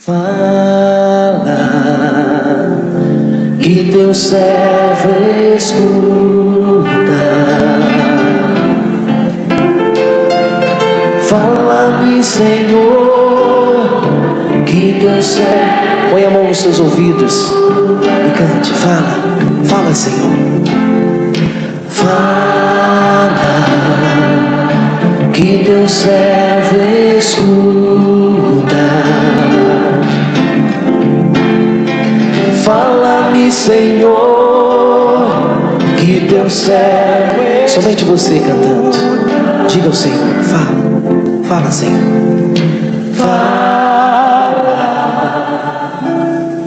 Fala, que teu servo escuta. Fala-me, Senhor, que teu servo... Põe a mão nos seus ouvidos e cante. Fala, Senhor. Fala, que teu servo escuta. Fala-me, Senhor, que teu servo é... Somente você cantando. Diga ao Senhor, fala, Senhor. Fala,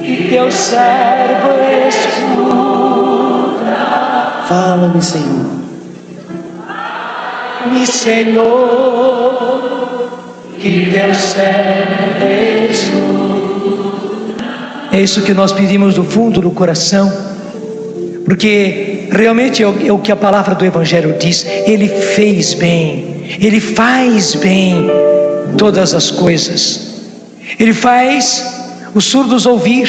que teu servo escuta. Fala-me, Senhor. Fala-me, Senhor, que teu servo escuta. É isso que nós pedimos do fundo do coração, porque realmente é o que a palavra do Evangelho diz. Ele fez bem, Ele faz bem todas as coisas. Ele faz os surdos ouvir,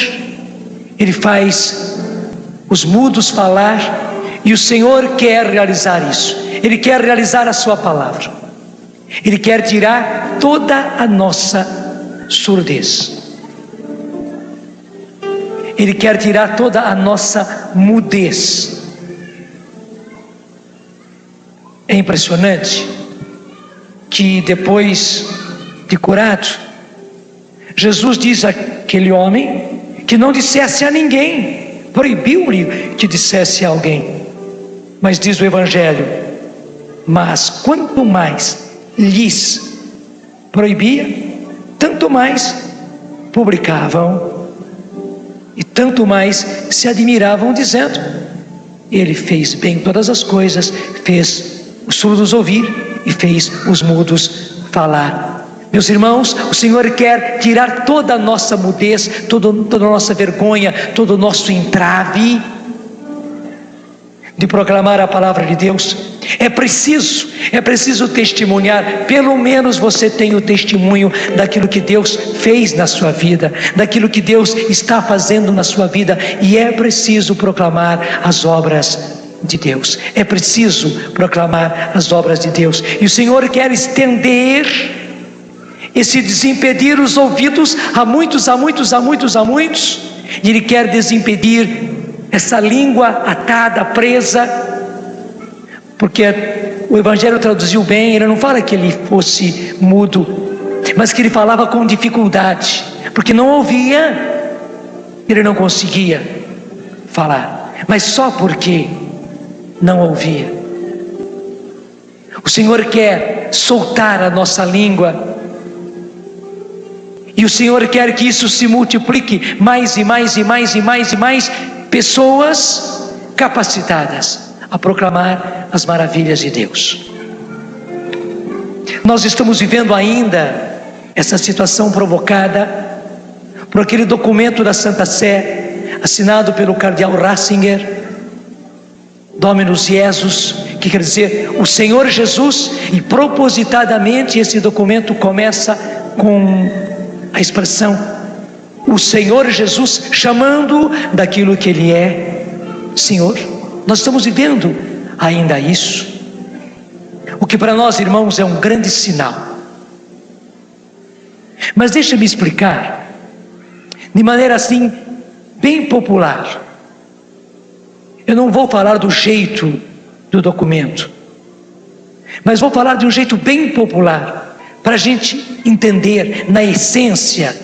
Ele faz os mudos falar, e o Senhor quer realizar isso. Ele quer realizar a sua palavra. Ele quer tirar toda a nossa surdez. Ele quer tirar toda a nossa mudez. É impressionante que depois de curado, Jesus diz àquele homem que não dissesse a ninguém, proibiu-lhe que dissesse a alguém. Mas diz o Evangelho, mas quanto mais lhes proibia, tanto mais publicavam e tanto mais se admiravam, dizendo: Ele fez bem todas as coisas, fez os surdos ouvir e fez os mudos falar. Meus irmãos, o Senhor quer tirar toda a nossa mudez, toda a nossa vergonha, todo o nosso entrave de proclamar a palavra de Deus. É preciso testemunhar. Pelo menos você tem o testemunho daquilo que Deus fez na sua vida, daquilo que Deus está fazendo na sua vida, e é preciso proclamar as obras de Deus. É preciso proclamar as obras de Deus. E o Senhor quer estender esse desimpedir os ouvidos a muitos, e Ele quer desimpedir essa língua atada, presa, porque o Evangelho traduziu bem. Ele não fala que ele fosse mudo, mas que ele falava com dificuldade, porque não ouvia, ele não conseguia falar, mas só porque não ouvia. O Senhor quer soltar a nossa língua, e o Senhor quer que isso se multiplique, mais e mais pessoas capacitadas a proclamar as maravilhas de Deus. Nós estamos vivendo ainda essa situação provocada por aquele documento da Santa Sé, assinado pelo cardeal Ratzinger, Dominus Jesus, que quer dizer o Senhor Jesus, e propositadamente esse documento começa com a expressão o Senhor Jesus, chamando daquilo que Ele é Senhor. Nós estamos vivendo ainda isso, o que para nós, irmãos, é um grande sinal. Mas deixa-me explicar de maneira assim bem popular. Eu não vou falar do jeito do documento, mas vou falar de um jeito bem popular, para a gente entender na essência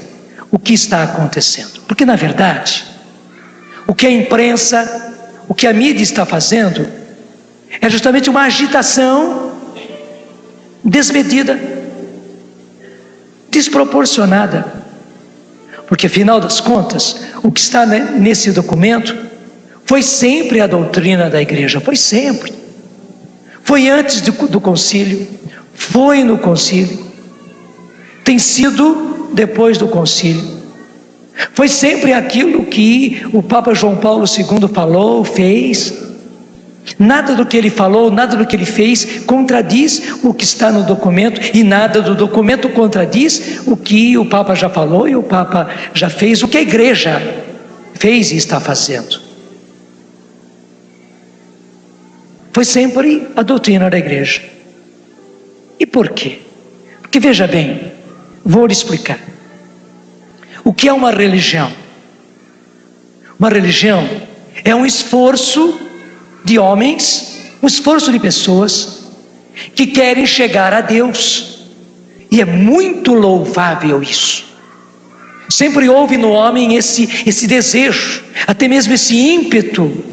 o que está acontecendo. Porque na verdade, o que a imprensa, o que a mídia está fazendo, é justamente uma agitação desmedida, desproporcionada. Porque afinal das contas, o que está nesse documento foi sempre a doutrina da igreja, foi sempre. Foi antes do concílio, foi no concílio, tem sido depois do concílio. Foi sempre aquilo que o Papa João Paulo II falou, fez. Nada do que ele falou, nada do que ele fez contradiz o que está no documento, e nada do documento contradiz o que o Papa já falou e o Papa já fez, o que a igreja fez e está fazendo. Foi sempre a doutrina da igreja. E por quê? Porque veja bem, vou lhe explicar. O que é uma religião? Uma religião é um esforço de homens, um esforço de pessoas que querem chegar a Deus, e é muito louvável isso. Sempre houve no homem esse desejo, até mesmo esse ímpeto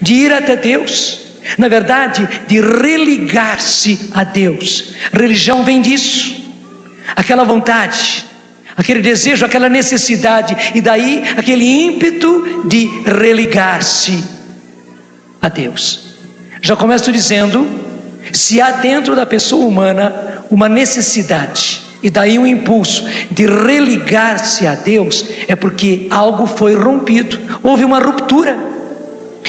de ir até Deus, na verdade, de religar-se a Deus. Religião vem disso, aquela vontade, aquele desejo, aquela necessidade, e daí aquele ímpeto de religar-se a Deus. Já começo dizendo, se há dentro da pessoa humana uma necessidade, e daí um impulso de religar-se a Deus, é porque algo foi rompido, houve uma ruptura.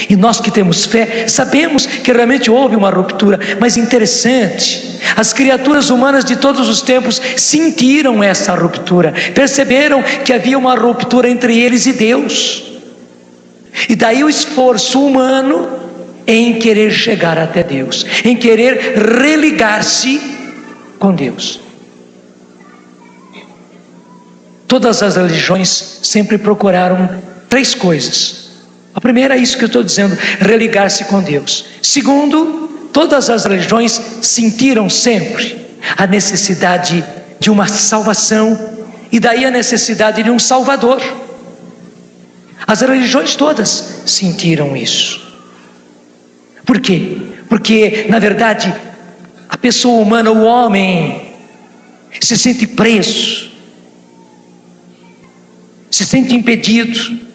E nós que temos fé, sabemos que realmente houve uma ruptura. Mas interessante, as criaturas humanas de todos os tempos sentiram essa ruptura, perceberam que havia uma ruptura entre eles e Deus. E daí o esforço humano em querer chegar até Deus, em querer religar-se com Deus. Todas as religiões sempre procuraram três coisas. A primeira é isso que eu estou dizendo, religar-se com Deus. Segundo, todas as religiões sentiram sempre a necessidade de uma salvação, e daí a necessidade de um Salvador. As religiões todas sentiram isso. Por quê? Porque, na verdade, a pessoa humana, o homem, se sente preso, se sente impedido,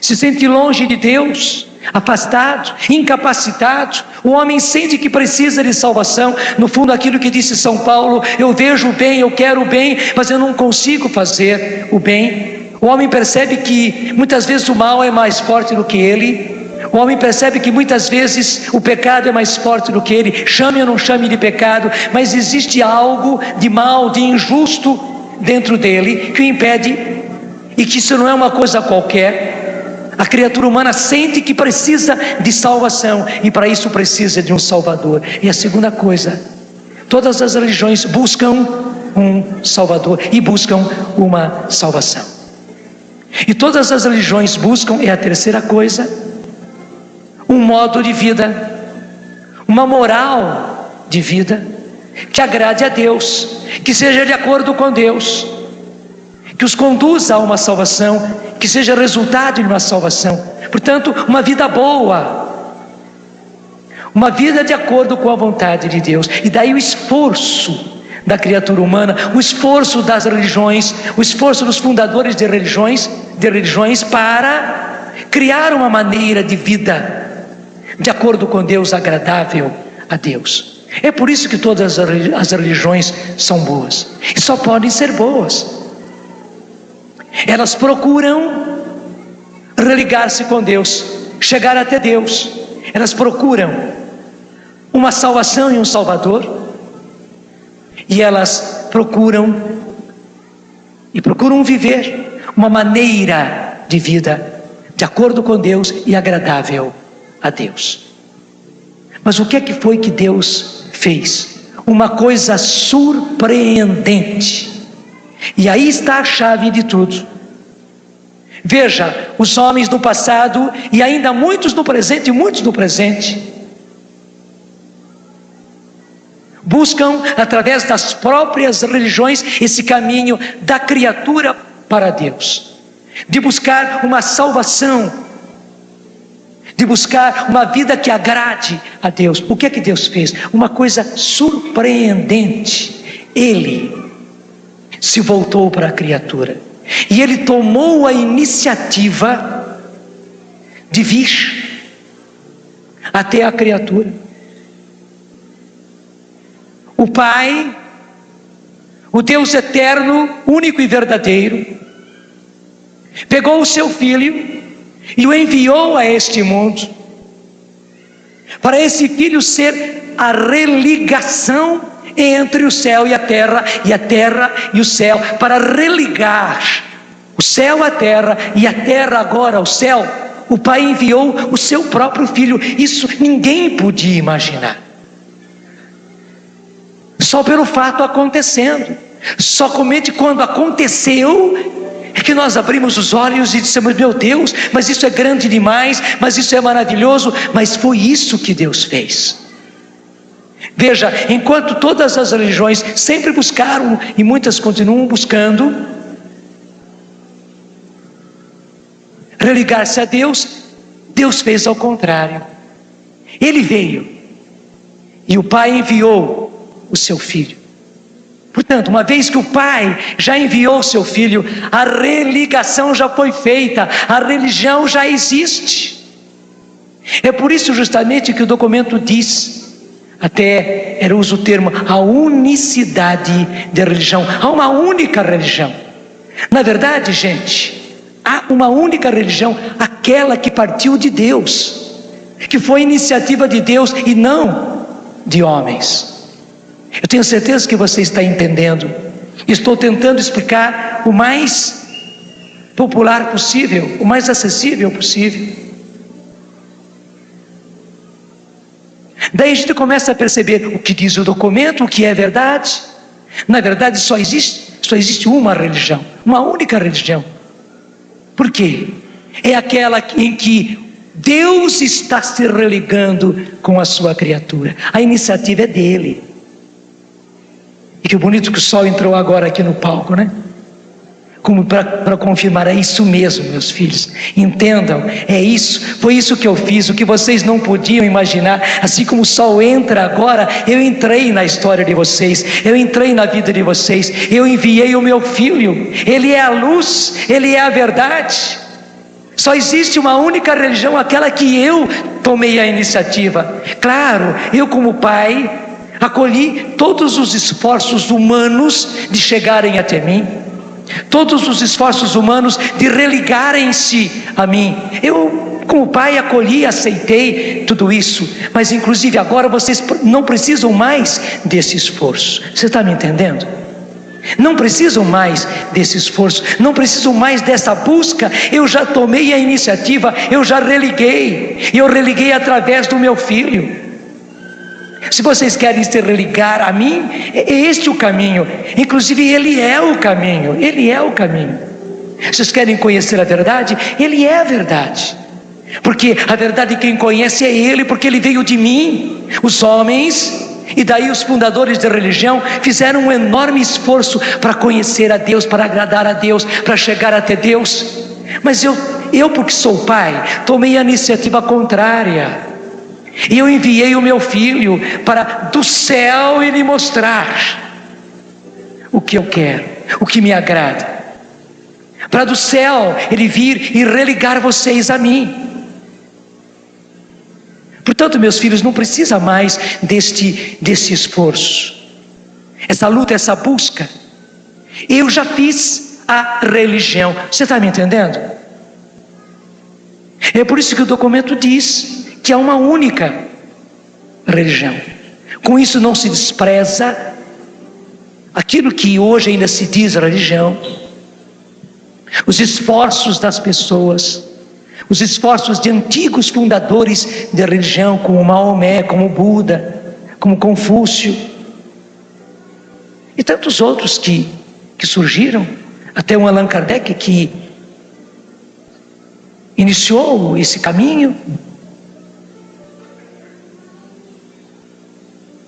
se sente longe de Deus, afastado, incapacitado. O homem sente que precisa de salvação. No fundo, aquilo que disse São Paulo: eu vejo o bem, eu quero o bem, mas eu não consigo fazer o bem. O homem percebe que muitas vezes o mal é mais forte do que ele. O homem percebe que muitas vezes o pecado é mais forte do que ele. Chame ou não chame de pecado, mas existe algo de mal, de injusto dentro dele que o impede, e que isso não é uma coisa qualquer. A criatura humana sente que precisa de salvação, e para isso precisa de um Salvador. E a segunda coisa, todas as religiões buscam um Salvador e buscam uma salvação. E todas as religiões buscam, é a terceira coisa, um modo de vida, uma moral de vida que agrade a Deus, que seja de acordo com Deus, que os conduza a uma salvação, que seja resultado de uma salvação. Portanto, uma vida boa, uma vida de acordo com a vontade de Deus. E daí o esforço da criatura humana, o esforço das religiões, o esforço dos fundadores de religiões para criar uma maneira de vida de acordo com Deus, agradável a Deus. É por isso que todas as religiões são boas, e só podem ser boas. Elas procuram religar-se com Deus, chegar até Deus. Elas procuram uma salvação e um Salvador, e elas procuram viver uma maneira de vida de acordo com Deus e agradável a Deus. Mas o que é que foi que Deus fez? Uma coisa surpreendente. E aí está a chave de tudo. Veja, os homens no passado, e ainda muitos no presente, buscam através das próprias religiões esse caminho da criatura para Deus, de buscar uma salvação, de buscar uma vida que agrade a Deus. O que é que Deus fez? Uma coisa surpreendente. Ele se voltou para a criatura, e ele tomou a iniciativa de vir até a criatura. O Pai, o Deus eterno, único e verdadeiro, pegou o seu Filho e o enviou a este mundo. para esse Filho ser a religação entre o céu e a terra e o céu, para religar o céu à terra e a terra agora ao céu. O Pai enviou o seu próprio Filho. Isso ninguém podia imaginar. Só pelo fato acontecendo, somente quando aconteceu é que nós abrimos os olhos e dissemos: meu Deus, mas isso é grande demais, mas isso é maravilhoso. Mas foi isso que Deus fez. Veja, enquanto todas as religiões sempre buscaram, e muitas continuam buscando, religar-se a Deus, Deus fez ao contrário. Ele veio e o Pai enviou o seu Filho. Portanto, uma vez que o Pai já enviou o seu Filho, a religação já foi feita, a religião já existe. É por isso justamente que o documento diz, até era uso o termo, a unicidade de religião. Há uma única religião. Na verdade, gente, há uma única religião, aquela que partiu de Deus, que foi iniciativa de Deus e não de homens. Eu tenho certeza que você está entendendo. Estou tentando explicar o mais popular possível, o mais acessível possível. Daí a gente começa a perceber o que diz o documento, o que é verdade. Na verdade só existe uma religião, uma única religião. Por quê? É aquela em que Deus está se religando com a sua criatura. A iniciativa é dele. E que bonito que o sol entrou agora aqui no palco, né? Como para confirmar, é isso mesmo, meus filhos. Entendam, é isso, foi isso que eu fiz, o que vocês não podiam imaginar. Assim como o sol entra agora, eu entrei na história de vocês, eu entrei na vida de vocês, eu enviei o meu Filho, ele é a luz, ele é a verdade. Só existe uma única religião, aquela que eu tomei a iniciativa. Claro, eu como pai acolhi todos os esforços humanos de chegarem até mim, todos os esforços humanos de religarem-se a mim. Eu, como pai, acolhi, aceitei tudo isso, mas inclusive agora vocês não precisam mais desse esforço. Você está me entendendo? Não precisam mais desse esforço, não precisam mais dessa busca. Eu já tomei a iniciativa, eu já religuei, e eu religuei através do meu Filho. Se vocês querem se religar a mim, é este o caminho. Inclusive ele é o caminho, ele é o caminho. Vocês querem conhecer a verdade? Ele é a verdade. Porque a verdade quem conhece é ele, porque ele veio de mim. Os homens, e daí os fundadores da religião, fizeram um enorme esforço para conhecer a Deus, para agradar a Deus, para chegar até Deus. Mas eu porque sou pai, tomei a iniciativa contrária. E eu enviei o meu Filho para do céu ele mostrar o que eu quero, o que me agrada. Para do céu ele vir e religar vocês a mim. Portanto, meus filhos, não precisa mais desse esforço, essa luta, essa busca. Eu já fiz a religião. Você está me entendendo? É por isso que o documento diz que há uma única religião. Com isso não se despreza aquilo que hoje ainda se diz religião, os esforços das pessoas, os esforços de antigos fundadores de religião, como Maomé, como Buda, como Confúcio, e tantos outros que surgiram, até um Allan Kardec que iniciou esse caminho.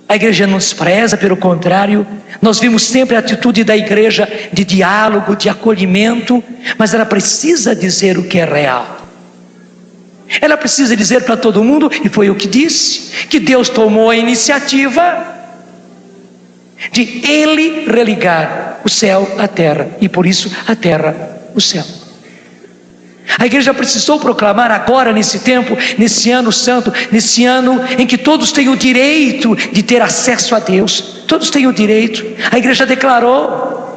A igreja não despreza, pelo contrário, nós vimos sempre a atitude da igreja de diálogo, de acolhimento, mas ela precisa dizer o que é real. Ela precisa dizer para todo mundo, e foi o que disse, que Deus tomou a iniciativa de ele religar o céu à terra, e por isso a terra, o céu. A igreja precisou proclamar agora, nesse tempo, nesse ano santo, nesse ano em que todos têm o direito de ter acesso a Deus, todos têm o direito. A igreja declarou: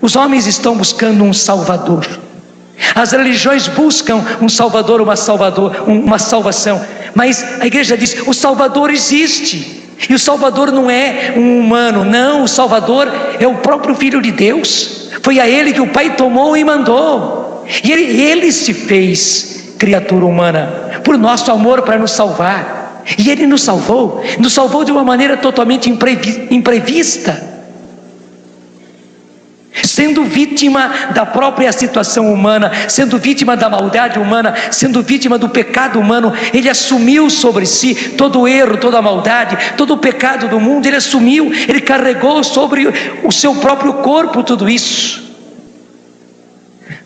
os homens estão buscando um Salvador. As religiões buscam um Salvador, uma salvação. Mas a igreja diz: o Salvador existe. E o Salvador não é um humano, não. O Salvador é o próprio Filho de Deus. Foi a Ele que o Pai tomou e mandou. E Ele se fez criatura humana por nosso amor, para nos salvar. E Ele nos salvou de uma maneira totalmente imprevista, sendo vítima da própria situação humana, sendo vítima da maldade humana, sendo vítima do pecado humano. Ele assumiu sobre si todo o erro, toda a maldade, todo o pecado do mundo. Ele assumiu, Ele carregou sobre o seu próprio corpo tudo isso,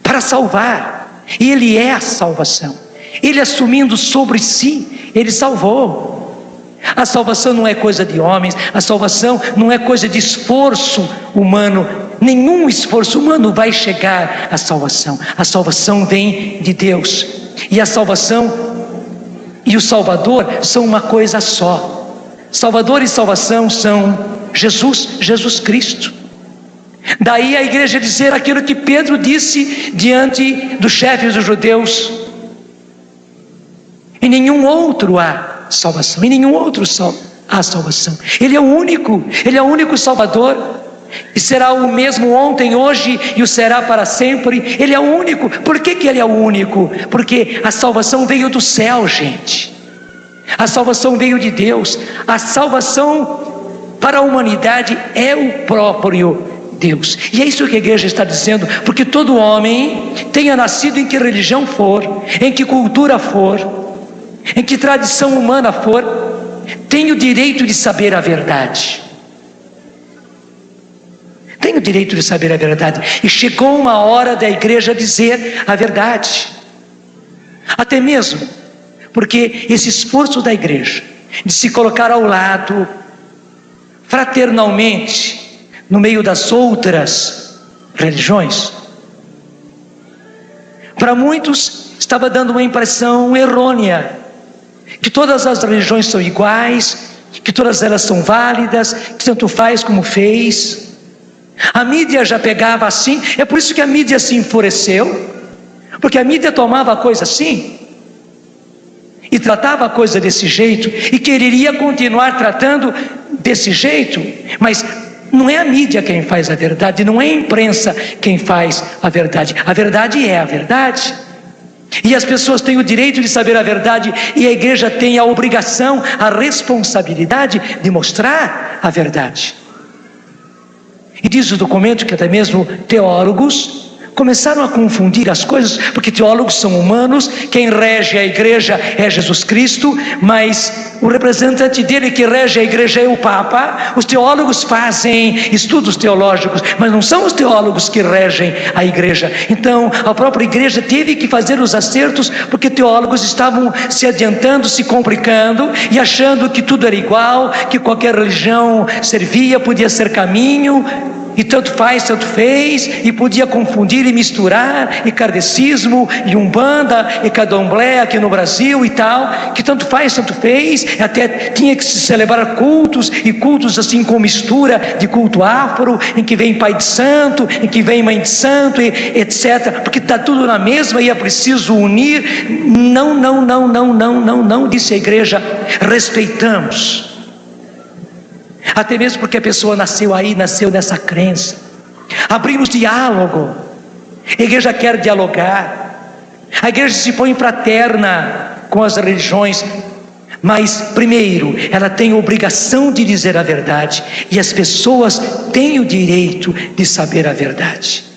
para salvar. E Ele é a salvação. Ele assumindo sobre si, Ele salvou. A salvação não é coisa de homens, a salvação não é coisa de esforço humano. Nenhum esforço humano vai chegar à salvação. A salvação vem de Deus. E a salvação e o Salvador são uma coisa só. Salvador e salvação são Jesus Cristo. Daí a igreja dizer aquilo que Pedro disse diante dos chefes dos judeus: em nenhum outro há salvação, em nenhum outro há salvação. Ele é o único Salvador. E será o mesmo ontem, hoje e o será para sempre. Ele é o único. Por que Ele é o único? Porque a salvação veio do céu, gente. A salvação veio de Deus. A salvação para a humanidade é o próprio Deus. E é isso que a igreja está dizendo. Porque todo homem, tenha nascido em que religião for, em que cultura for, em que tradição humana for, tem o direito de saber a verdade. Tem o direito de saber a verdade. E chegou uma hora da igreja dizer a verdade. Até mesmo porque esse esforço da igreja de se colocar ao lado, fraternalmente, no meio das outras religiões, para muitos estava dando uma impressão errônea, que todas as religiões são iguais, que todas elas são válidas, que tanto faz como fez. A mídia já pegava assim. É por isso que a mídia se enfureceu, porque a mídia tomava a coisa assim e tratava a coisa desse jeito, e quereria continuar tratando desse jeito. Mas não é a mídia quem faz a verdade, não é a imprensa quem faz a verdade. A verdade é a verdade, e as pessoas têm o direito de saber a verdade, e a igreja tem a obrigação, a responsabilidade de mostrar a verdade. E diz o documento que até mesmo teólogos começaram a confundir as coisas, porque teólogos são humanos, quem rege a igreja é Jesus Cristo, mas o representante dele que rege a igreja é o Papa. Os teólogos fazem estudos teológicos, mas não são os teólogos que regem a igreja. Então a própria igreja teve que fazer os acertos, porque teólogos estavam se adiantando, se complicando e achando que tudo era igual, que qualquer religião servia, podia ser caminho, e tanto faz, tanto fez, e podia confundir e misturar, e kardecismo, e umbanda, e candomblé aqui no Brasil e tal, que tanto faz, tanto fez. Até tinha que se celebrar cultos, e cultos assim com mistura de culto afro, em que vem pai de santo, em que vem mãe de santo, e etc, porque está tudo na mesma e é preciso unir. Não, disse a igreja, respeitamos. Até mesmo porque a pessoa nasceu nessa crença. Abrimos diálogo. A igreja quer dialogar. A igreja se põe fraterna com as religiões. Mas primeiro, ela tem a obrigação de dizer a verdade. E as pessoas têm o direito de saber a verdade.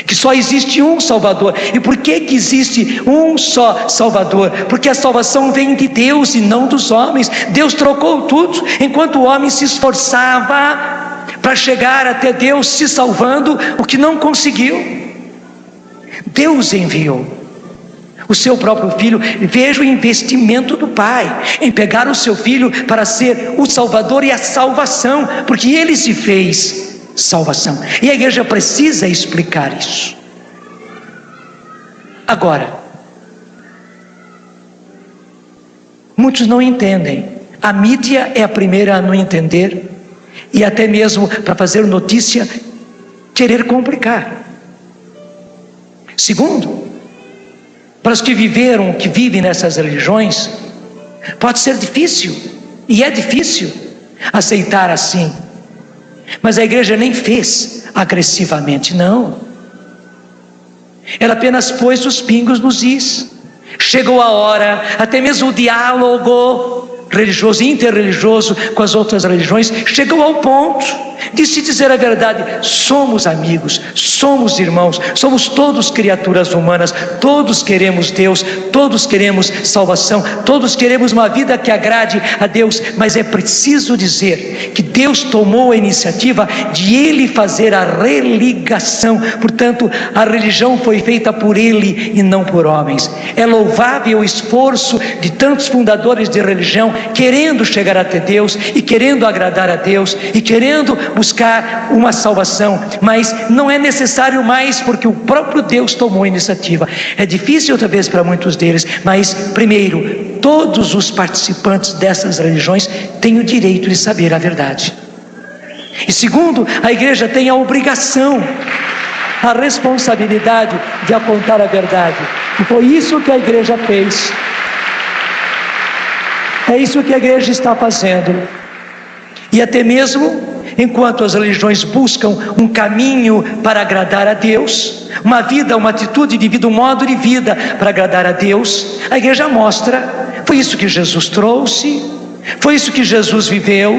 Que só existe um Salvador. E por que existe um só Salvador? Porque a salvação vem de Deus e não dos homens. Deus trocou tudo, enquanto o homem se esforçava para chegar até Deus se salvando, o que não conseguiu, Deus enviou o seu próprio Filho. Veja o investimento do Pai em pegar o seu Filho para ser o Salvador e a salvação, porque Ele se fez salvação, e a igreja precisa explicar isso. Agora, muitos não entendem. A mídia é a primeira a não entender, e até mesmo para fazer notícia, querer complicar. Segundo, Para os que viveram, que vivem nessas religiões, pode ser difícil, e é difícil aceitar assim. Mas a igreja nem fez agressivamente, não. Ela apenas pôs os pingos nos is. Chegou a hora, até mesmo o diálogo religioso, interreligioso com as outras religiões, chegou ao ponto de se dizer a verdade: somos amigos, somos irmãos, somos todos criaturas humanas, todos queremos Deus, todos queremos salvação, todos queremos uma vida que agrade a Deus, mas é preciso dizer que Deus tomou a iniciativa de Ele fazer a religação. Portanto, a religião foi feita por Ele e não por homens. É louvável o esforço de tantos fundadores de religião, querendo chegar até Deus e querendo agradar a Deus e querendo buscar uma salvação, mas não é necessário mais, porque o próprio Deus tomou a iniciativa. É difícil talvez para muitos deles, mas primeiro, todos os participantes dessas religiões têm o direito de saber a verdade, e segundo, a igreja tem a obrigação, a responsabilidade de apontar a verdade, e foi isso que a igreja fez. É isso que a igreja está fazendo. E até mesmo enquanto as religiões buscam um caminho para agradar a Deus, uma vida, uma atitude de vida, um modo de vida para agradar a Deus, a igreja mostra: foi isso que Jesus trouxe, foi isso que Jesus viveu,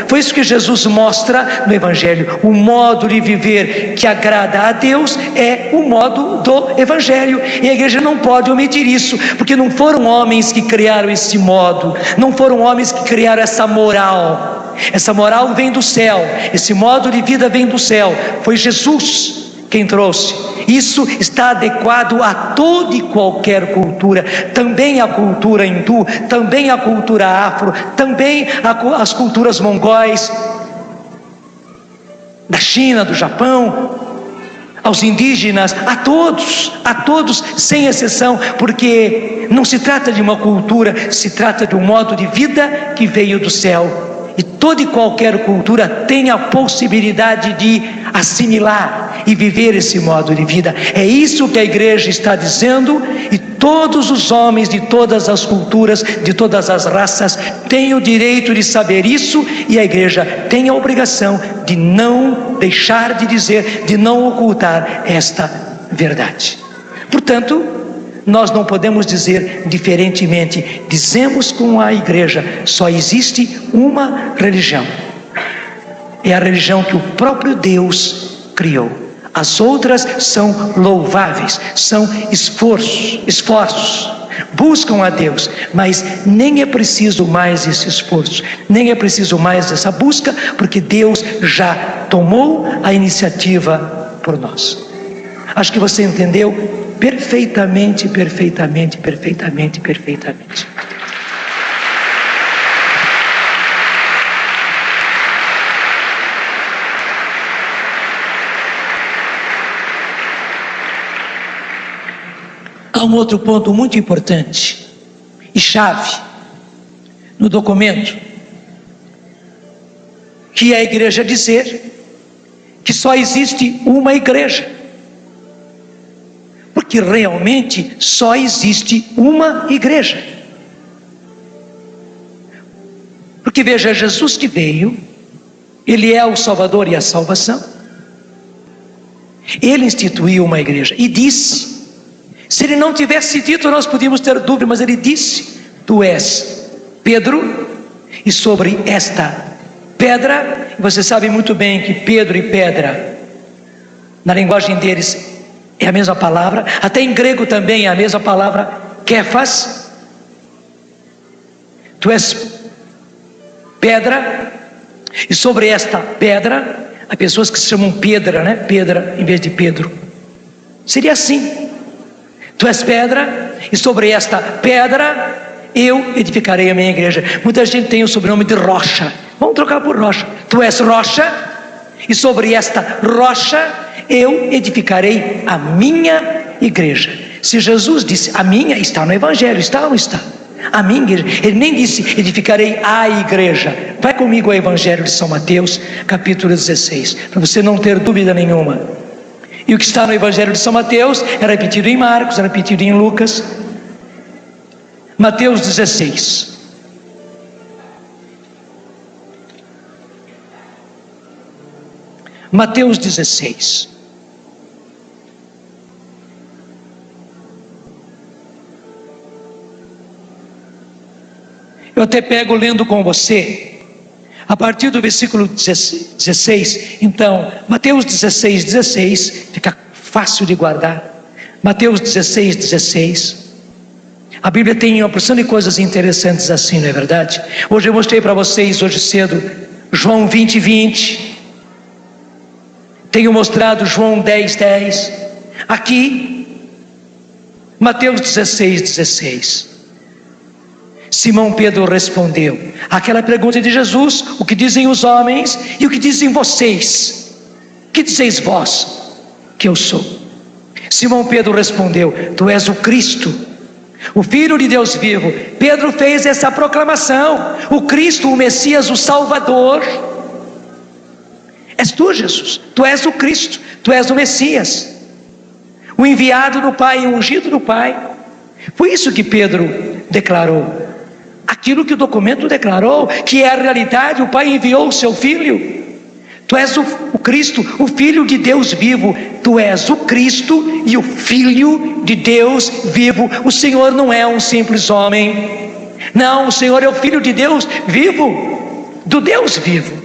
foi isso que Jesus mostra no Evangelho. O modo de viver que agrada a Deus é o modo do Evangelho, e a igreja não pode omitir isso, porque não foram homens que criaram esse modo, não foram homens que criaram essa moral. Essa moral vem do céu, esse modo de vida vem do céu, foi Jesus quem trouxe. Isso está adequado a toda e qualquer cultura, também a cultura hindu, também a cultura afro, também as culturas mongóis, da China, do Japão, aos indígenas, a todos sem exceção, porque não se trata de uma cultura, se trata de um modo de vida que veio do céu. E toda e qualquer cultura tem a possibilidade de assimilar e viver esse modo de vida. É isso que a igreja está dizendo, e todos os homens de todas as culturas, de todas as raças, têm o direito de saber isso, e a igreja tem a obrigação de não deixar de dizer, de não ocultar esta verdade. Portanto, nós não podemos dizer diferentemente. Dizemos com a igreja: só existe uma religião, é a religião que o próprio Deus criou. As outras são louváveis, são esforços, buscam a Deus, mas nem é preciso mais esse esforço, nem é preciso mais essa busca, porque Deus já tomou a iniciativa por nós. Acho que você entendeu perfeitamente. Há um outro ponto muito importante e chave no documento, que é a igreja dizer que só existe uma igreja. Porque realmente só existe uma igreja. Porque veja, Jesus que veio, Ele é o Salvador e a salvação. Ele instituiu uma igreja e disse, se Ele não tivesse dito nós podíamos ter dúvida, mas Ele disse: tu és Pedro, e sobre esta pedra, você sabe muito bem que Pedro e pedra, na linguagem deles, é a mesma palavra, até em grego também é a mesma palavra, Kéfas. Tu és pedra, e sobre esta pedra, há pessoas que se chamam pedra, né? Pedra em vez de Pedro. Seria assim: tu és pedra, e sobre esta pedra eu edificarei a minha igreja. Muita gente tem o sobrenome de Rocha, vamos trocar por Rocha. Tu és rocha, e sobre esta rocha eu edificarei a minha igreja. Se Jesus disse a minha, está no Evangelho, está ou não está? A minha igreja. Ele nem disse edificarei a igreja. Vai comigo ao Evangelho de São Mateus, capítulo 16, para você não ter dúvida nenhuma. E o que está no Evangelho de São Mateus é repetido em Marcos, é repetido em Lucas. Mateus 16. Mateus 16. Eu até pego lendo com você, a partir do versículo 16. Então, Mateus 16, 16, fica fácil de guardar. Mateus 16, 16. A Bíblia tem uma porção de coisas interessantes assim, não é verdade? Hoje eu mostrei para vocês, hoje cedo, João 20, 20. Tenho mostrado João 10, 10. Aqui, Mateus 16, 16. Simão Pedro respondeu aquela pergunta de Jesus: o que dizem os homens e o que dizem vocês? Que dizeis vós que eu sou? Simão Pedro respondeu: tu és o Cristo, o Filho de Deus vivo. Pedro fez essa proclamação: o Cristo, o Messias, o Salvador. És tu, Jesus, tu és o Cristo, tu és o Messias, o enviado do Pai, o ungido do Pai. Foi isso que Pedro declarou. Aquilo que o documento declarou, que é a realidade. O Pai enviou o seu Filho. Tu és o Cristo, o Filho de Deus vivo. Tu és o Cristo e o Filho de Deus vivo. O Senhor não é um simples homem. Não, o Senhor é o Filho de Deus vivo, do Deus vivo.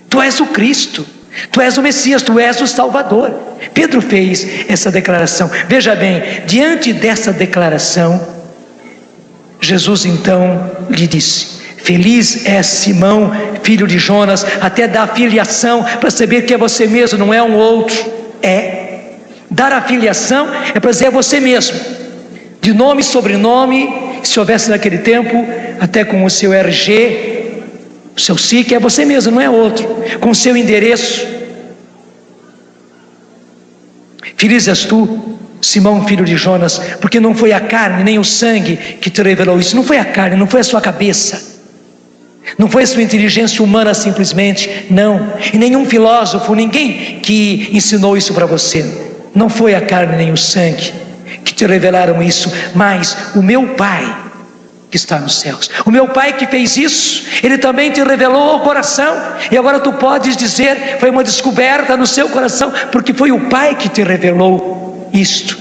Tu és o Cristo, tu és o Messias, tu és o Salvador. Pedro fez essa declaração. Veja bem, diante dessa declaração, Jesus então lhe disse: feliz é Simão, filho de Jonas, até dar filiação para saber que é você mesmo, não é um outro. Dar a filiação é para dizer é você mesmo, de nome e sobrenome. Se houvesse naquele tempo, até com o seu RG, o seu SIC, é você mesmo, não é outro, com o seu endereço. Feliz és tu, Simão, filho de Jonas, porque não foi a carne nem o sangue que te revelou isso. Não foi a carne, não foi a sua cabeça, não foi a sua inteligência humana simplesmente, não. E nenhum filósofo, ninguém que ensinou isso para você. Não foi a carne nem o sangue que te revelaram isso, mas o meu Pai que está nos céus. O meu Pai que fez isso, Ele também te revelou ao coração. E agora tu podes dizer, foi uma descoberta no seu coração, porque foi o Pai que te revelou isto.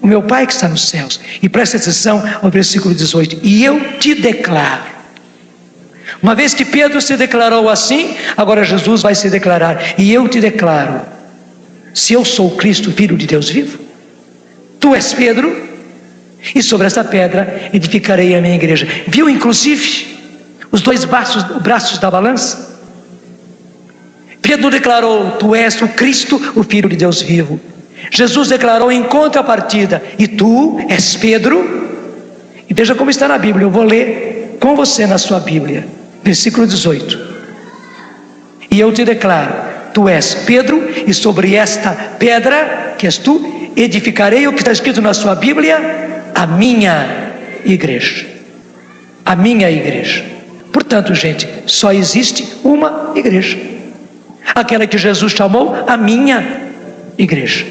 O meu Pai que está nos céus. E presta atenção ao versículo 18: e eu te declaro. Uma vez que Pedro se declarou assim, agora Jesus vai se declarar: e eu te declaro, se eu sou o Cristo, Filho de Deus vivo, tu és Pedro, e sobre essa pedra edificarei a minha igreja. Viu inclusive os dois braços da balança? Pedro declarou: tu és o Cristo, o Filho de Deus vivo. Jesus declarou em contrapartida: e tu és Pedro. E veja como está na Bíblia, eu vou ler com você na sua Bíblia, versículo 18: e eu te declaro, tu és Pedro, e sobre esta pedra, que és tu, edificarei, o que está escrito na sua Bíblia, a minha igreja. A minha igreja. Portanto, gente, só existe uma igreja, aquela que Jesus chamou a minha igreja.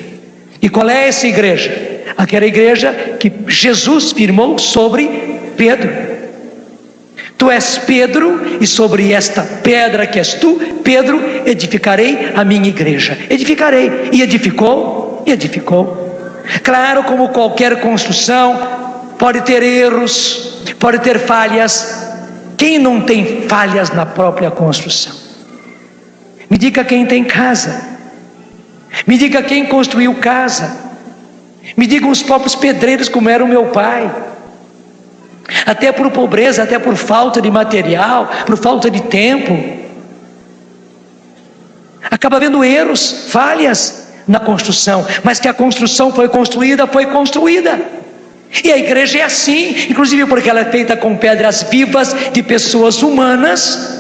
E qual é essa igreja? Aquela igreja que Jesus firmou sobre Pedro. Tu és Pedro, e sobre esta pedra que és tu, Pedro, edificarei a minha igreja. Edificarei. E edificou, e edificou. Claro, como qualquer construção, pode ter erros, pode ter falhas. Quem não tem falhas na própria construção? Me diga quem tem casa. Me diga quem construiu casa. Me digam os próprios pedreiros, como era o meu pai. Até por pobreza, até por falta de material, por falta de tempo, acaba havendo erros, falhas na construção. Mas que a construção foi construída, foi construída. E a igreja é assim, inclusive porque ela é feita com pedras vivas de pessoas humanas.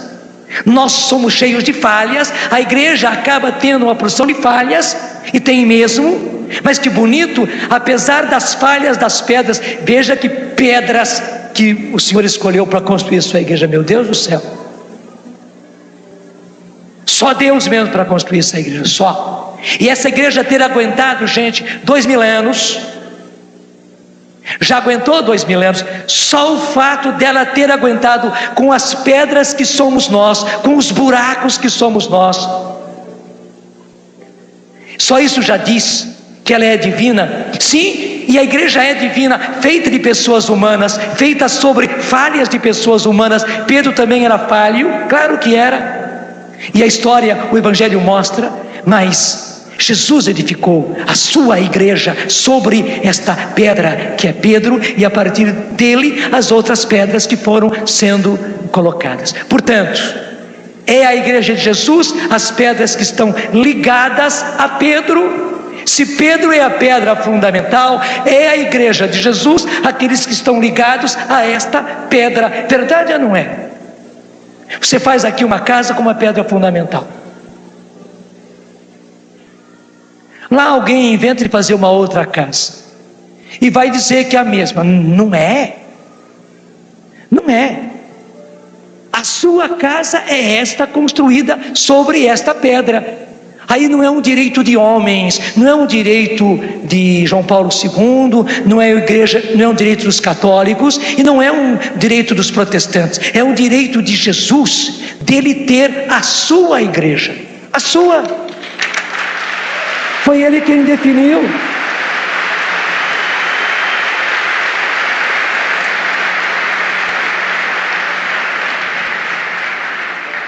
Nós somos cheios de falhas, a igreja acaba tendo uma porção de falhas, e tem mesmo, mas que bonito, apesar das falhas das pedras, veja que pedras que o Senhor escolheu para construir a sua igreja, meu Deus do céu. Só Deus mesmo para construir essa igreja, só. E essa igreja ter aguentado, gente, 2000 anos, já aguentou 2000 anos, só o fato dela ter aguentado com as pedras que somos nós, com os buracos que somos nós, só isso já diz que ela é divina. Sim, e a igreja é divina, feita de pessoas humanas, feita sobre falhas de pessoas humanas. Pedro também era falho, claro que era, e a história, o evangelho mostra, mas Jesus edificou a sua igreja sobre esta pedra que é Pedro, e a partir dele as outras pedras que foram sendo colocadas. Portanto, é a igreja de Jesus as pedras que estão ligadas a Pedro. Se Pedro é a pedra fundamental, é a igreja de Jesus aqueles que estão ligados a esta pedra. Verdade ou não é? Você faz aqui uma casa com uma pedra fundamental. Lá alguém inventa de fazer uma outra casa e vai dizer que é a mesma. Não é. Não é. A sua casa é esta, construída sobre esta pedra. Aí não é um direito de homens, não é um direito de João Paulo II, não é um direito dos católicos, e não é um direito dos protestantes. É um direito de Jesus, dele ter a sua igreja, a sua. Foi ele quem definiu.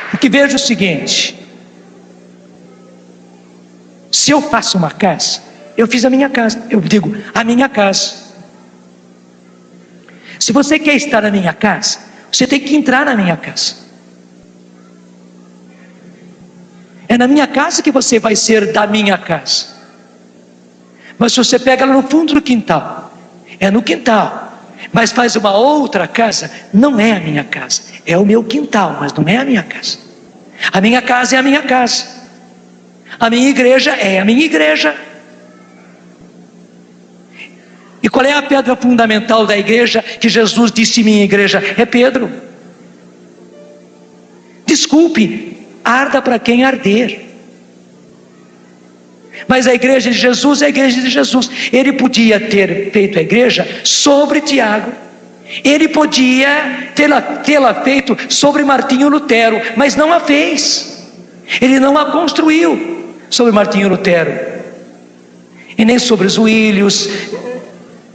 Porque veja o seguinte: se eu faço uma casa, eu fiz a minha casa, eu digo a minha casa. Se você quer estar na minha casa, você tem que entrar na minha casa. É na minha casa que você vai ser da minha casa. Mas se você pega lá no fundo do quintal, é no quintal, mas faz uma outra casa, não é a minha casa, é o meu quintal, mas não é a minha casa. A minha casa é a minha casa, a minha igreja é a minha igreja. E qual é a pedra fundamental da igreja que Jesus disse minha igreja? É Pedro. Desculpe, arda para quem arder. Mas a igreja de Jesus é a igreja de Jesus. Ele podia ter feito a igreja sobre Tiago, ele podia tê-la feito sobre Martinho Lutero, mas não a fez. Ele não a construiu sobre Martinho Lutero, e nem sobre os Williams,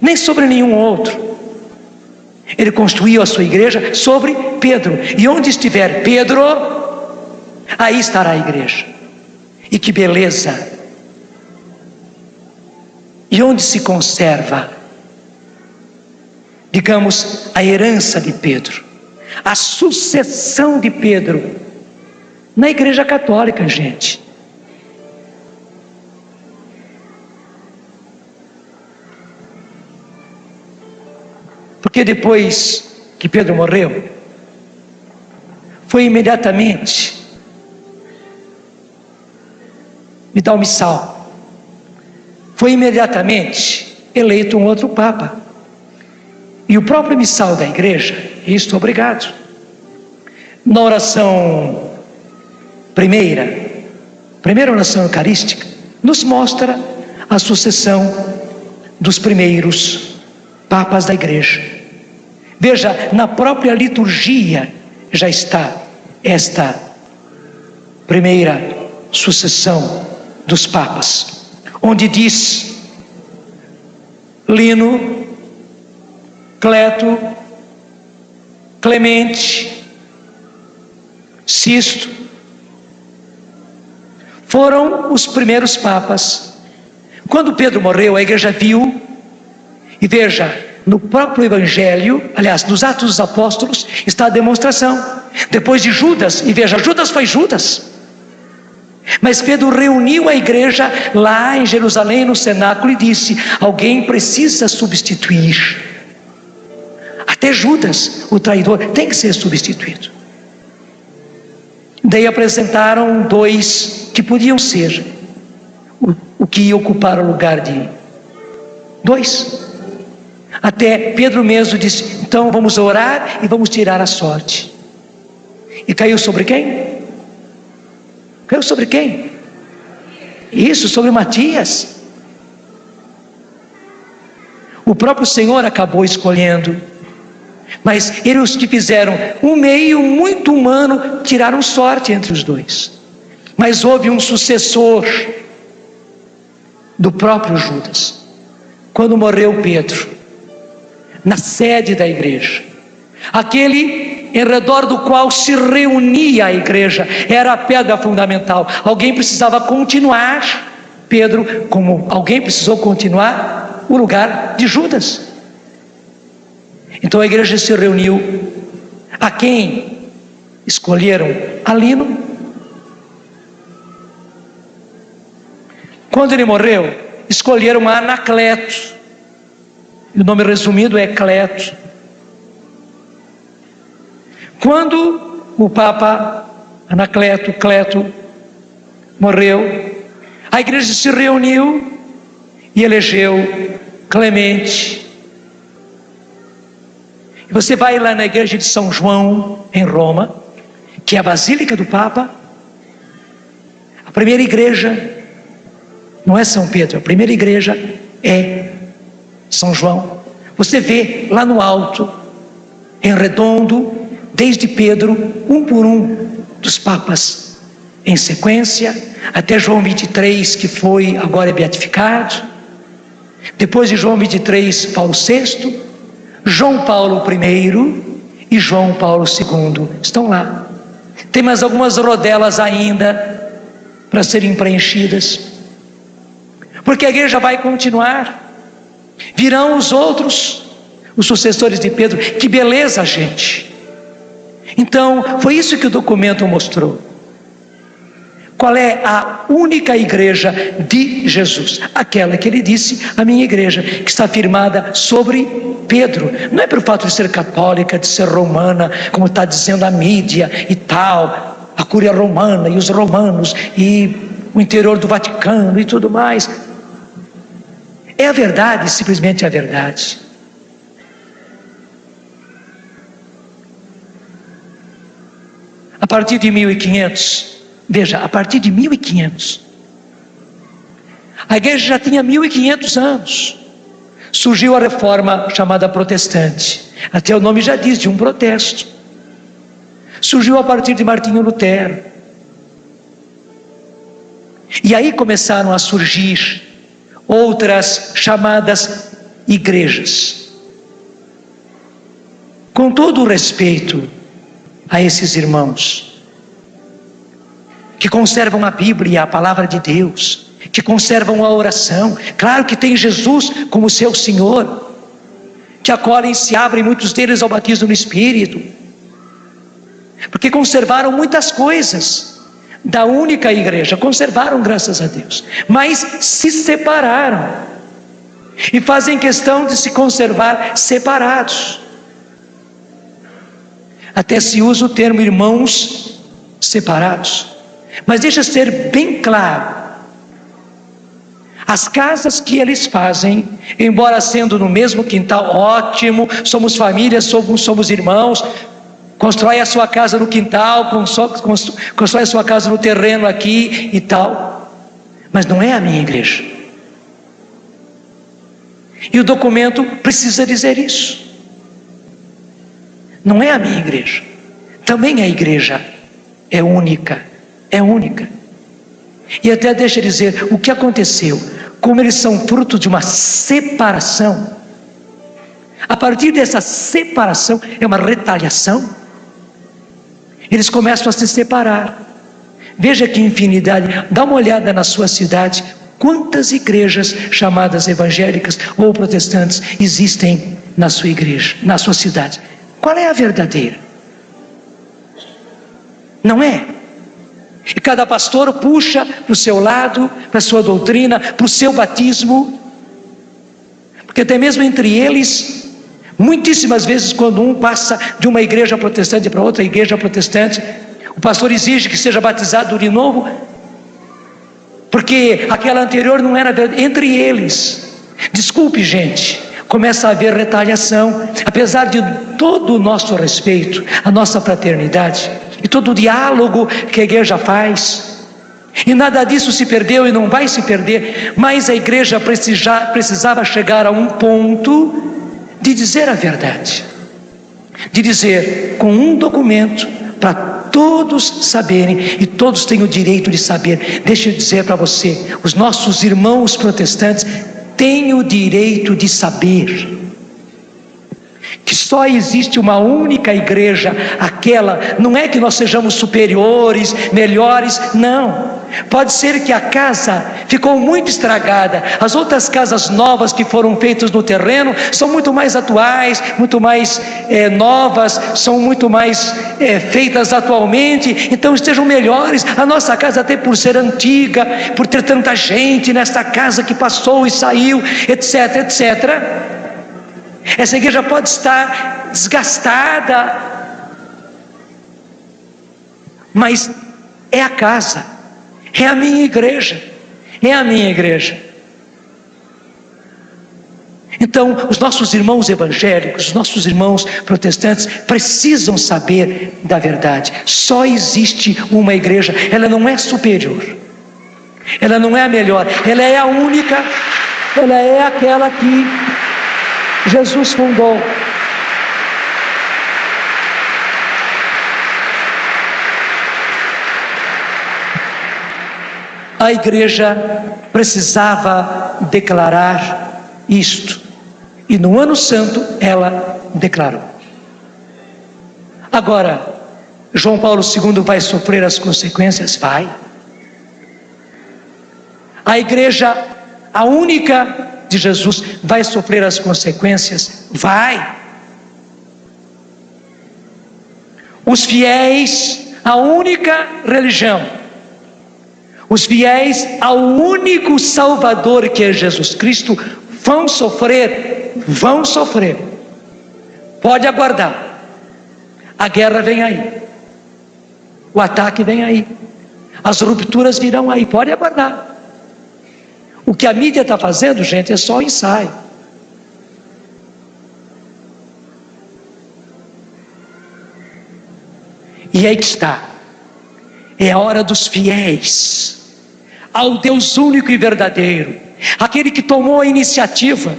nem sobre nenhum outro. Ele construiu a sua igreja sobre Pedro, e onde estiver Pedro, aí estará a igreja. E que beleza! E onde se conserva, digamos, a herança de Pedro, a sucessão de Pedro? Na igreja católica, gente. Porque depois que Pedro morreu, foi imediatamente me dá o missal. Foi imediatamente eleito um outro Papa. E o próprio missal da igreja, e estou obrigado, na oração primeira oração eucarística, nos mostra a sucessão dos primeiros papas da igreja. Veja, na própria liturgia já está esta primeira sucessão dos papas, onde diz Lino, Cleto, Clemente, Sisto, foram os primeiros papas. Quando Pedro morreu, a igreja viu, e veja, no próprio evangelho, aliás, nos Atos dos Apóstolos, está a demonstração. Depois de Judas, e veja, Judas foi Judas, mas Pedro reuniu a igreja lá em Jerusalém, no cenáculo, e disse: alguém precisa substituir. Até Judas, o traidor, tem que ser substituído. Daí apresentaram dois que podiam ser o que ia ocupar o lugar de dois. Até Pedro mesmo disse: então vamos orar e vamos tirar a sorte. E caiu sobre quem? Caiu sobre quem? Isso, sobre Matias. O próprio Senhor acabou escolhendo, mas eles que fizeram um meio muito humano, tiraram sorte entre os dois. Mas houve um sucessor do próprio Judas. Quando morreu Pedro, na sede da igreja, aquele em redor do qual se reunia a igreja, era a pedra fundamental. Alguém precisava continuar Pedro, como alguém precisou continuar o lugar de Judas. Então a igreja se reuniu. A quem escolheram? A Lino. Quando ele morreu, escolheram a Anacleto. O nome resumido é Cleto. Quando o Papa Cleto morreu, a igreja se reuniu e elegeu Clemente. E você vai lá na igreja de São João, em Roma, que é a Basílica do Papa. A primeira igreja não é São Pedro, a primeira igreja é São João. Você vê lá no alto, em redondo, desde Pedro, um por um dos papas, em sequência, até João 23, que foi, agora é beatificado. Depois de João 23, Paulo VI, João Paulo I e João Paulo II estão lá. Tem mais algumas rodelas ainda para serem preenchidas, porque a igreja vai continuar. Virão os outros, os sucessores de Pedro. Que beleza, gente! Então, foi isso que o documento mostrou. Qual é a única igreja de Jesus? Aquela que ele disse, a minha igreja, que está firmada sobre Pedro. Não é pelo fato de ser católica, de ser romana, como está dizendo a mídia e tal, a Cúria Romana e os romanos e o interior do Vaticano e tudo mais. É a verdade, simplesmente a verdade. A partir de 1500, veja, a partir de 1500, a igreja já tinha 1500 anos, surgiu a reforma chamada protestante, até o nome já diz, de um protesto. Surgiu a partir de Martinho Lutero, e aí começaram a surgir outras chamadas igrejas. Com todo o respeito a esses irmãos que conservam a Bíblia, a palavra de Deus, que conservam a oração, claro que tem Jesus como seu Senhor, que acolhem, se abrem muitos deles ao batismo no Espírito, porque conservaram muitas coisas da única igreja, conservaram, graças a Deus, mas se separaram e fazem questão de se conservar separados. Até se usa o termo irmãos separados, mas deixa ser bem claro: as casas que eles fazem, embora sendo no mesmo quintal, ótimo, somos família, somos irmãos, constrói a sua casa no quintal, constrói a sua casa no terreno aqui e tal, mas não é a minha igreja. E o documento precisa dizer isso. Não é a minha igreja. Também a igreja é única, é única. E até deixa eu dizer o que aconteceu. Como eles são fruto de uma separação, a partir dessa separação, é uma retaliação, eles começam a se separar. Veja que infinidade. Dá uma olhada na sua cidade, quantas igrejas chamadas evangélicas ou protestantes existem na sua igreja, na sua cidade. Qual é a verdadeira? Não é? E cada pastor puxa para o seu lado, para a sua doutrina, para o seu batismo, porque até mesmo entre eles, muitíssimas vezes, quando um passa de uma igreja protestante para outra igreja protestante, o pastor exige que seja batizado de novo, porque aquela anterior não era verdade. Entre eles, desculpe, gente, começa a haver retaliação. Apesar de todo o nosso respeito, a nossa fraternidade e todo o diálogo que a igreja faz, E nada disso se perdeu e não vai se perder, mas a igreja precisava chegar a um ponto de dizer a verdade, de dizer com um documento para todos saberem, e todos têm o direito de saber. Deixa eu dizer para você, os nossos irmãos protestantes têm o direito de saber que só existe uma única igreja, aquela. Não é que nós sejamos superiores, melhores, não. Pode ser que a casa ficou muito estragada, as outras casas novas que foram feitas no terreno são muito mais atuais, muito mais novas, são muito mais feitas atualmente, então estejam melhores. A nossa casa, até por ser antiga, por ter tanta gente nesta casa que passou e saiu, etc, etc, essa igreja pode estar desgastada, mas é a casa, é a minha igreja, é a minha igreja. Então, os nossos irmãos evangélicos, os nossos irmãos protestantes precisam saber da verdade. Só existe uma igreja, ela não é superior, ela não é a melhor, ela é a única, ela é aquela que Jesus fundou. A igreja precisava declarar isto, e no ano santo ela declarou. Agora, João Paulo II vai sofrer as consequências? Vai. A igreja, a única de Jesus, vai sofrer as consequências? Vai. Os fiéis, a única religião, os fiéis ao único Salvador que é Jesus Cristo, vão sofrer, vão sofrer. Pode aguardar, a guerra vem aí, o ataque vem aí, as rupturas virão aí, pode aguardar. O que a mídia está fazendo, gente, é só ensaio. E aí que está, é a hora dos fiéis ao Deus único e verdadeiro, aquele que tomou a iniciativa,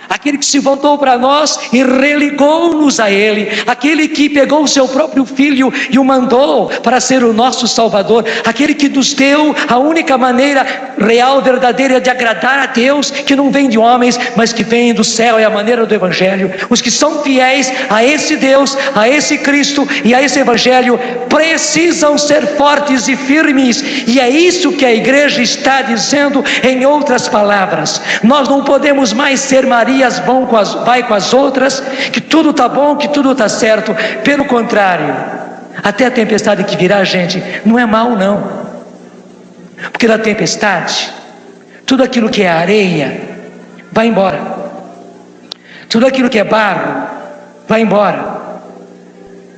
aquele que se voltou para nós e religou-nos a Ele, aquele que pegou o seu próprio Filho e o mandou para ser o nosso Salvador, aquele que nos deu a única maneira real, verdadeira de agradar a Deus, que não vem de homens, mas que vem do céu, é a maneira do Evangelho. Os que são fiéis a esse Deus, a esse Cristo e a esse Evangelho, precisam ser fortes e firmes, e é isso que a igreja está dizendo. Em outras palavras, nós não podemos mais ser Marias vai com as outras, que tudo está bom, que tudo está certo. Pelo contrário, até a tempestade que virá, gente, não é mal não, porque na tempestade, tudo aquilo que é areia vai embora, tudo aquilo que é barro vai embora,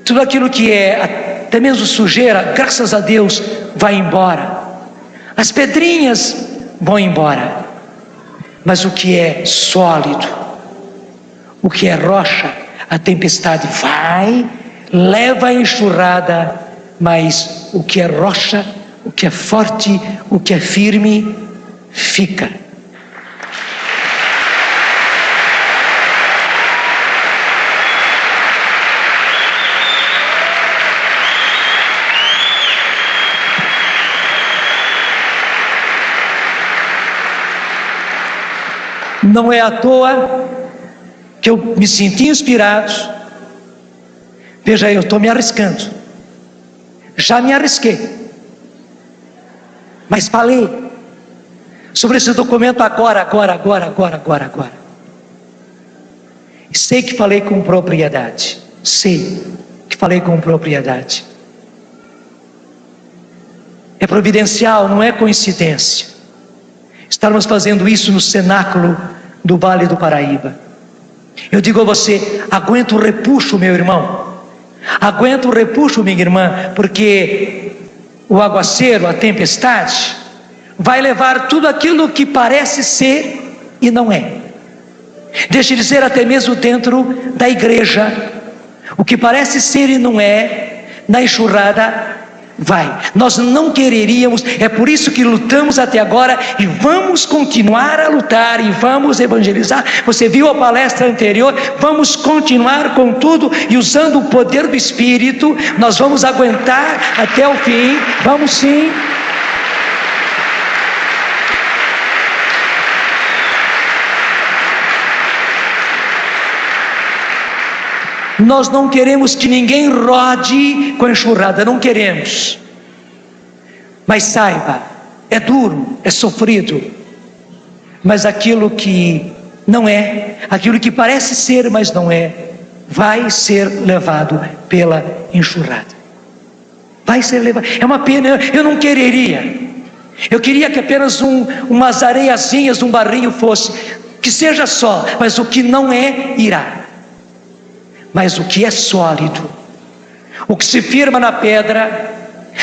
tudo aquilo que é até mesmo sujeira, graças a Deus, vai embora, as pedrinhas vão embora. Mas o que é sólido, o que é rocha, a tempestade vai, leva a enxurrada, mas o que é rocha, o que é forte, o que é firme, fica. Não é à toa que eu me senti inspirado. Veja aí, eu estou me arriscando, já me arrisquei, mas falei sobre esse documento agora. E sei que falei com propriedade, É providencial, não é coincidência estarmos fazendo isso no cenáculo do Vale do Paraíba. Eu digo a você, aguenta o repuxo, meu irmão, aguenta o repuxo, minha irmã, porque o aguaceiro, a tempestade, vai levar tudo aquilo que parece ser e não é. Deixa eu dizer, até mesmo dentro da igreja, o que parece ser e não é, na enxurrada, vai. Nós não quereríamos, é por isso que lutamos até agora e vamos continuar a lutar e vamos evangelizar. Você viu a palestra anterior? Vamos continuar com tudo e usando o poder do Espírito, nós vamos aguentar até o fim, vamos sim. Nós não queremos que ninguém rode com a enxurrada, não queremos. Mas saiba, é duro, é sofrido, mas aquilo que não é, aquilo que parece ser, mas não é, vai ser levado pela enxurrada. Vai ser levado. É uma pena, eu não quereria. Eu queria que apenas umas areiazinhas, um barrinho fosse, que seja só, mas o que não é, irá. Mas o que é sólido, o que se firma na pedra,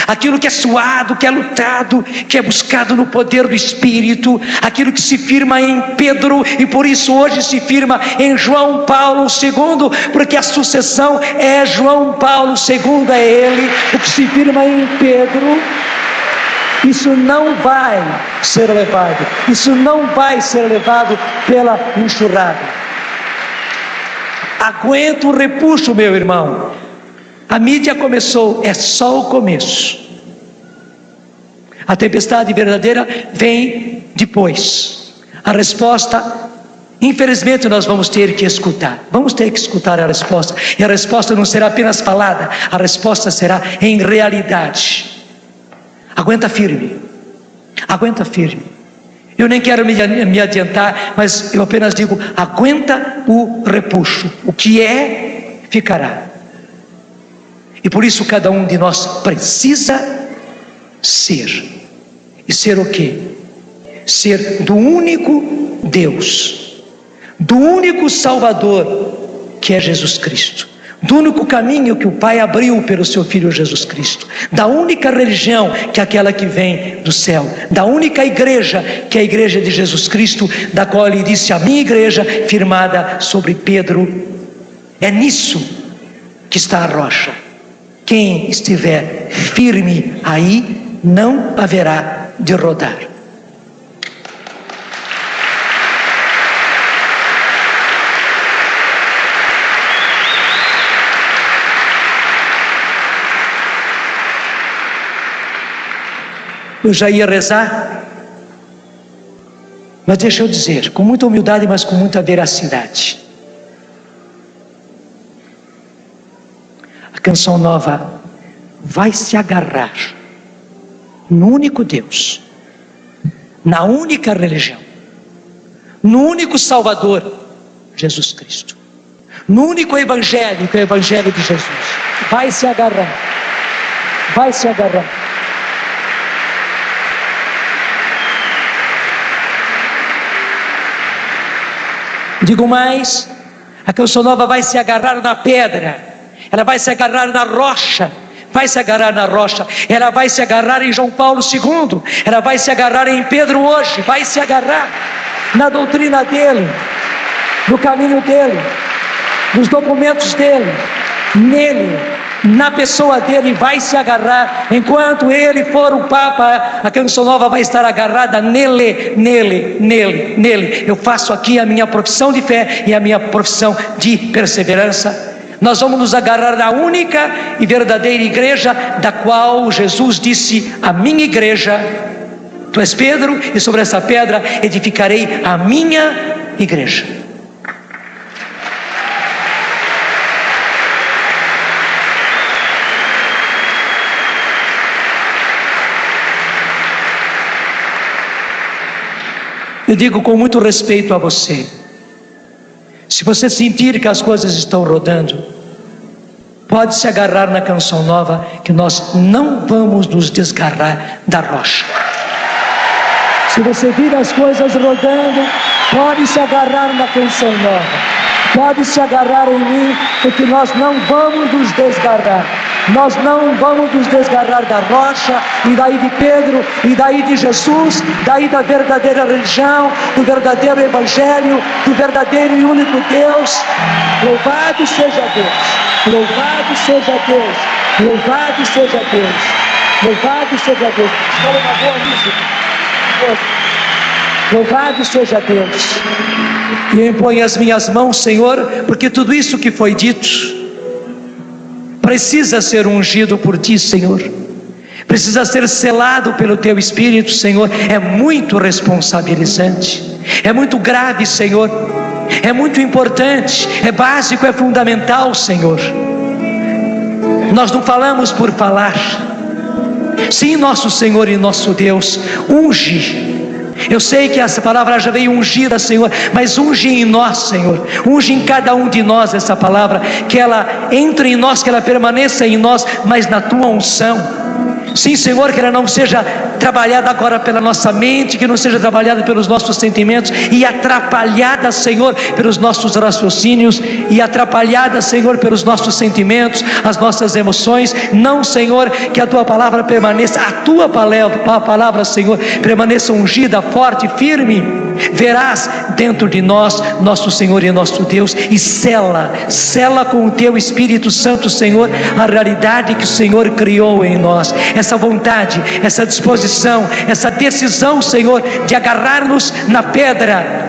aquilo que é suado, que é lutado, que é buscado no poder do Espírito, aquilo que se firma em Pedro e por isso hoje se firma em João Paulo II, porque a sucessão é João Paulo II, é ele, o que se firma em Pedro. Isso não vai ser levado, isso não vai ser levado pela enxurrada. Aguenta o repuxo, meu irmão. A mídia começou, é só o começo. A tempestade verdadeira vem depois. A resposta, infelizmente, nós vamos ter que escutar. Vamos ter que escutar a resposta. E a resposta não será apenas falada, a resposta será em realidade. Aguenta firme. Aguenta firme. Eu nem quero me adiantar, mas eu apenas digo, aguenta o repuxo. O que é, ficará. E por isso cada um de nós precisa ser. E ser o quê? Ser do único Deus, do único Salvador, que é Jesus Cristo. Do único caminho que o Pai abriu pelo seu Filho Jesus Cristo, da única religião que é aquela que vem do céu, da única igreja que é a igreja de Jesus Cristo, da qual ele disse, a minha igreja firmada sobre Pedro. É nisso que está a rocha. Quem estiver firme aí, não haverá de rodar. Eu já ia rezar, mas deixa eu dizer, com muita humildade, mas com muita veracidade. A Canção Nova vai se agarrar no único Deus, na única religião, no único Salvador, Jesus Cristo, no único Evangelho, que é o Evangelho de Jesus. Vai se agarrar, vai se agarrar. Digo mais, a Canção Nova vai se agarrar na pedra, ela vai se agarrar na rocha, vai se agarrar na rocha, ela vai se agarrar em João Paulo II, ela vai se agarrar em Pedro hoje, vai se agarrar na doutrina dele, no caminho dele, nos documentos dele, nele, na pessoa dele, vai se agarrar. Enquanto ele for o Papa, a Canção Nova vai estar agarrada nele, nele, nele, nele. Eu faço aqui a minha profissão de fé e a minha profissão de perseverança. Nós vamos nos agarrar na única e verdadeira igreja, da qual Jesus disse, a minha igreja, tu és Pedro, e sobre essa pedra edificarei a minha igreja. Eu digo com muito respeito a você, se você sentir que as coisas estão rodando, pode se agarrar na Canção Nova, que nós não vamos nos desgarrar da rocha. Se você vir as coisas rodando, pode se agarrar na Canção Nova, pode se agarrar em mim, porque nós não vamos nos desgarrar. Nós não vamos nos desgarrar da rocha, e daí de Pedro, e daí de Jesus, daí da verdadeira religião, do verdadeiro Evangelho, do verdadeiro e único Deus. Louvado seja Deus, louvado seja Deus, louvado seja Deus. Louvado seja Deus. Fala uma boa música. Louvado seja Deus. E eu imponho as minhas mãos, Senhor, porque tudo isso que foi dito precisa ser ungido por Ti, Senhor. Precisa ser selado pelo Teu Espírito, Senhor. É muito responsabilizante. É muito grave, Senhor. É muito importante. É básico, é fundamental, Senhor. Nós não falamos por falar. Sim, nosso Senhor e nosso Deus, unge. Eu sei que essa palavra já veio ungida, Senhor, mas unge em nós, Senhor. Unge em cada um de nós essa palavra, que ela entre em nós, que ela permaneça em nós, mas na Tua unção. Sim, Senhor, que ela não seja trabalhada agora pela nossa mente, que não seja trabalhada pelos nossos sentimentos e atrapalhada, Senhor, pelos nossos raciocínios e atrapalhada, Senhor, pelos nossos sentimentos, as nossas emoções. Não, Senhor, que a Tua palavra permaneça, a Tua palavra, Senhor, permaneça ungida, forte, firme, veraz dentro de nós, nosso Senhor e nosso Deus, e sela com o Teu Espírito Santo, Senhor, a realidade que o Senhor criou em nós, essa vontade, essa disposição, essa decisão, Senhor, de agarrar-nos na pedra.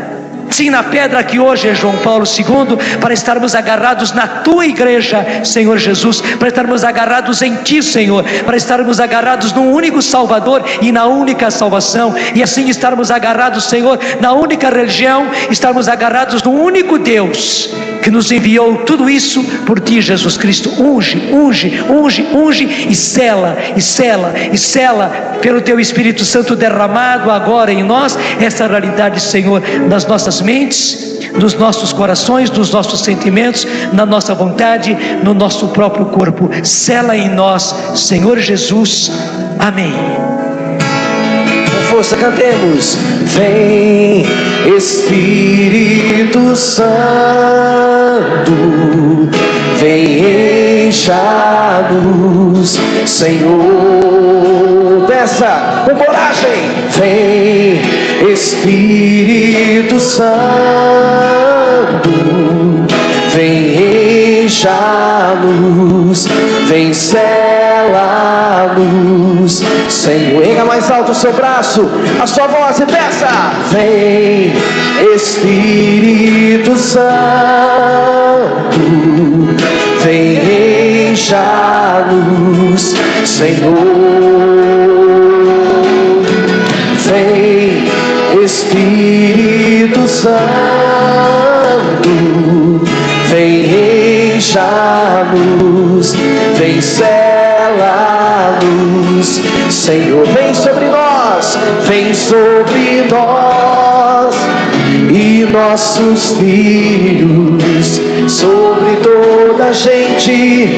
Sim, na pedra que hoje é João Paulo II, para estarmos agarrados na Tua igreja, Senhor Jesus, para estarmos agarrados em Ti, Senhor, para estarmos agarrados no único Salvador e na única salvação, e assim estarmos agarrados, Senhor, na única religião, estarmos agarrados no único Deus, que nos enviou tudo isso por Ti, Jesus Cristo. Unge, unge, unge, unge, e sela pelo Teu Espírito Santo derramado agora em nós, essa realidade, Senhor, das nossas mentes, dos nossos corações, dos nossos sentimentos, na nossa vontade, no nosso próprio corpo. Sela em nós, Senhor Jesus. Amém. Com força cantemos. Vem Espírito Santo, vem encha-nos, Senhor. Peça com coragem. Vem Espírito Santo, vem encha-nos, vem sela-nos, Senhor. Erga mais alto o seu braço, a sua voz, e peça. Vem Espírito Santo, vem encha-nos, Senhor. Vem Espírito Santo, vem encha-nos, vem sela-nos, Senhor. Vem sobre nós e nossos filhos, sobre toda a gente,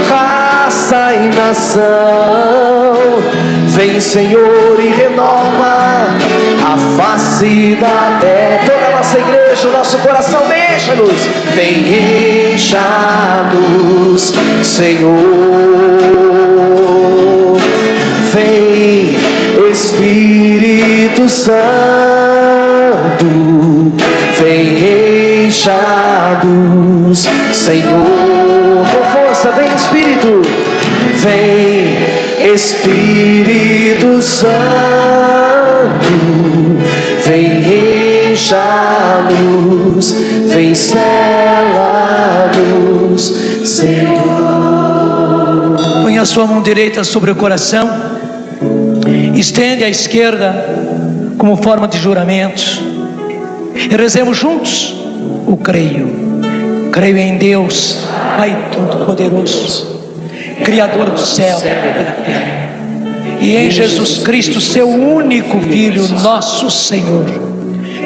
raça e nação. Vem, Senhor, e renova a face da terra. Toda a nossa igreja, o nosso coração, deixa-nos. Vem encha-nos, Senhor. Vem Espírito Santo, vem encha-nos, Senhor. Com força, vem Espírito. Vem Espírito Santo, vem encha-nos, vem sela-nos, Senhor. Põe a sua mão direita sobre o coração, estende a esquerda como forma de juramento, e rezemos juntos o creio. Creio em Deus, Pai Todo-Poderoso, Criador do céu e da terra, e em Jesus Cristo, seu único Filho, nosso Senhor,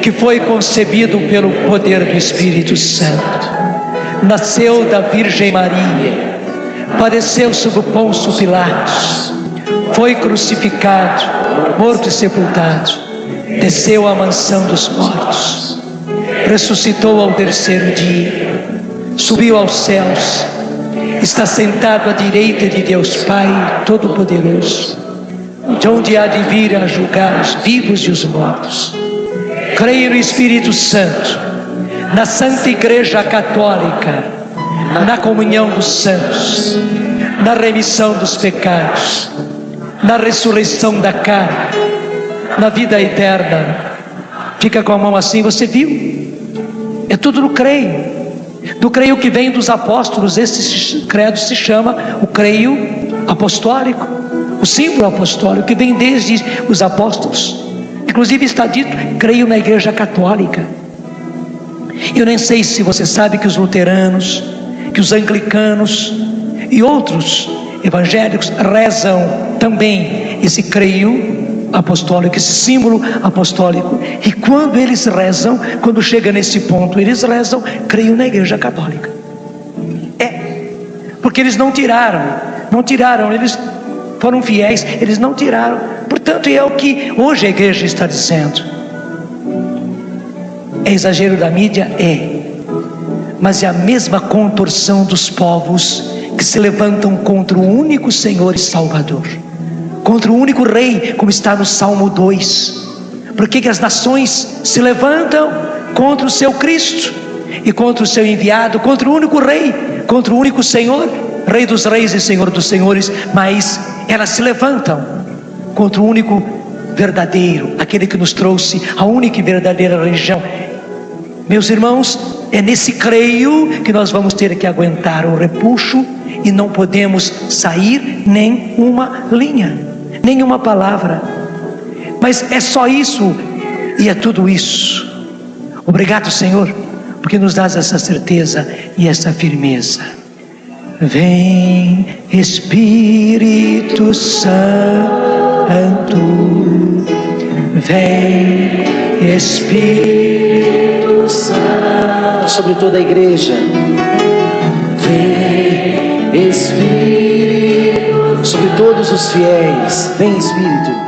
que foi concebido pelo poder do Espírito Santo, nasceu da Virgem Maria, padeceu sob Pôncio Pilatos, foi crucificado, morto e sepultado, desceu à mansão dos mortos, ressuscitou ao terceiro dia, subiu aos céus, está sentado à direita de Deus Pai Todo-Poderoso, de onde há de vir a julgar os vivos e os mortos. Creio no Espírito Santo, na Santa Igreja Católica, na comunhão dos santos, na remissão dos pecados, na ressurreição da carne, na vida eterna. Fica com a mão assim, você viu? É tudo no creio. Do creio que vem dos apóstolos. Esse credo se chama o creio apostólico, o símbolo apostólico que vem desde os apóstolos. Inclusive está dito, creio na igreja católica. Eu nem sei se você sabe que os luteranos, que os anglicanos e outros evangélicos rezam também esse creio apostólico, esse símbolo apostólico. E quando eles rezam, quando chega nesse ponto, eles rezam, creio na igreja católica. Porque eles não tiraram, eles foram fiéis, eles não tiraram. Portanto, é o que hoje a igreja está dizendo. É exagero da mídia? Mas é a mesma contorção dos povos que se levantam contra o único Senhor e Salvador, contra o único Rei, como está no Salmo 2. Por que as nações se levantam contra o seu Cristo e contra o seu enviado, contra o único Rei, contra o único Senhor, Rei dos reis e Senhor dos senhores? Mas elas se levantam contra o único verdadeiro, aquele que nos trouxe a única e verdadeira religião. Meus irmãos, é nesse creio que nós vamos ter que aguentar o repuxo, e não podemos sair nem uma linha, nem uma palavra. Mas é só isso, e é tudo isso. Obrigado, Senhor, porque nos dás essa certeza e essa firmeza. Vem, Espírito Santo, vem, Espírito Santo, sobre toda a igreja. vem, Espírito, Sobre todos os fiéis. Vem, Espírito.